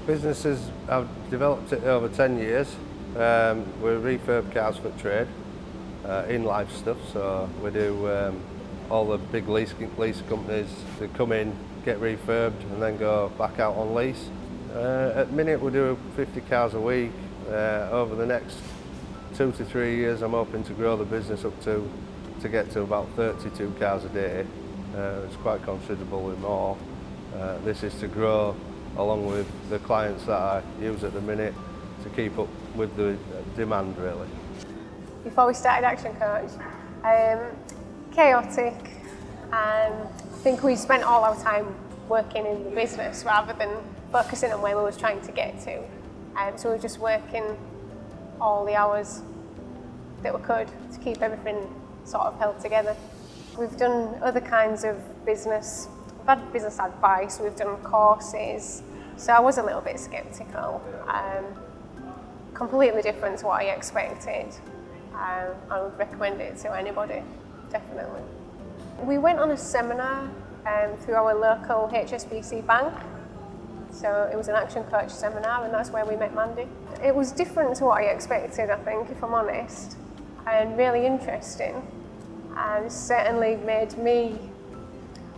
Businesses, I've developed it over 10 years. We refurb cars for trade, in life stuff, so we do all the big lease companies, they come in, get refurbed and then go back out on lease. At the minute we do 50 cars a week. Over the next 2 to 3 years I'm hoping to grow the business up to get to about 32 cars a day. It's quite considerably more. This is to grow along with the clients that I use at the minute to keep up with the demand really. Before we started ActionCOACH, chaotic. I think we spent all our time working in the business rather than focusing on where we was trying to get to. So we were just working all the hours that we could to keep everything sort of held together. We've done other kinds of business. We've had business advice, we've done courses, so I was a little bit sceptical. Completely different to what I expected. I would recommend it to anybody, definitely. We went on a seminar through our local HSBC bank. So it was an ActionCOACH seminar and that's where we met Mandy. It was different to what I expected, I think, if I'm honest, and really interesting. And certainly made me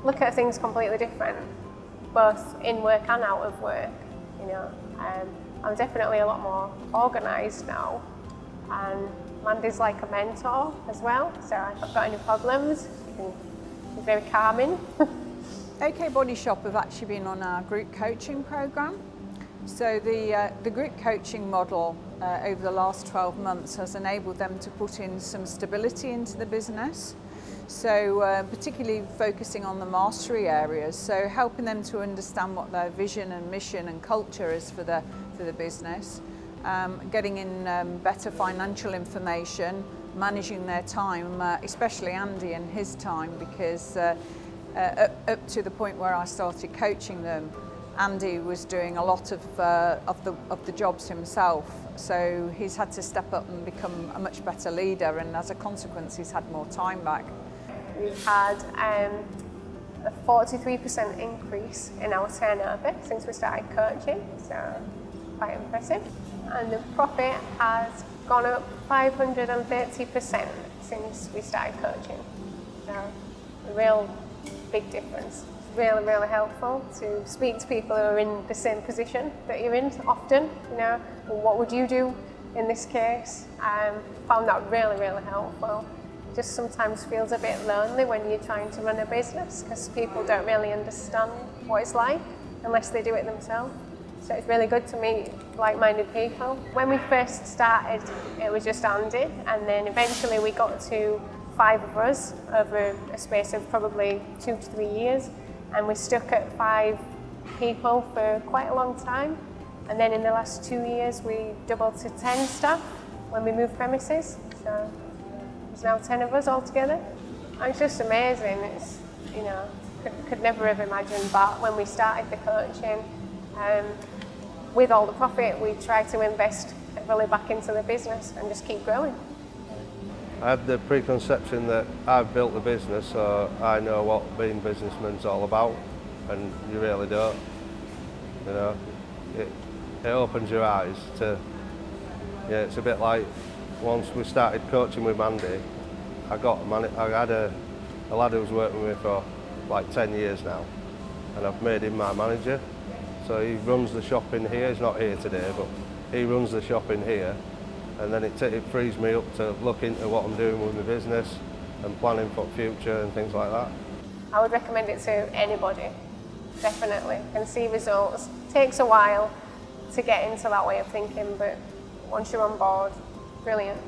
look at things completely different, both in work and out of work. You know, I'm definitely a lot more organised now, and Mandy's like a mentor as well. So if I've got any problems, she's very calming. OK Bodyshop have actually been on our group coaching programme. So the group coaching model over the last 12 months has enabled them to put in some stability into the business. So particularly focusing on the mastery areas, so helping them to understand what their vision and mission and culture is for the business, getting in better financial information, managing their time, especially Andy and his time, because up to the point where I started coaching them, Andy was doing a lot of the jobs himself, so he's had to step up and become a much better leader, and as a consequence he's had more time back. We've had a 43% increase in our turnover since we started coaching, so quite impressive. And the profit has gone up 530% since we started coaching. So a real big difference. It's really, really helpful to speak to people who are in the same position that you're in often. You know, well, what would you do in this case? Found that really, really helpful. Just sometimes feels a bit lonely when you're trying to run a business because people don't really understand what it's like unless they do it themselves. So it's really good to meet like-minded people. When we first started, it was just Andy, and then eventually we got to 5 of us over a space of probably 2 to 3 years, and we stuck at 5 people for quite a long time. And then in the last 2 years, we doubled to 10 staff when we moved premises. So there's now 10 of us all together. And it's just amazing. It's, you know, could never have imagined that when we started the coaching. With all the profit, we try to invest heavily back into the business and just keep growing. I had the preconception that I've built the business, so I know what being a businessman's all about, and you really don't. You know, it opens your eyes to, yeah, it's a bit like once we started coaching with Mandy, I had a lad who's working with me for like 10 years now, and I've made him my manager. So he runs the shop in here. He's not here today, but he runs the shop in here, and then it frees me up to look into what I'm doing with my business and planning for the future and things like that. I would recommend it to anybody, definitely. Can see results. Takes a while to get into that way of thinking, but once you're on board, brilliant.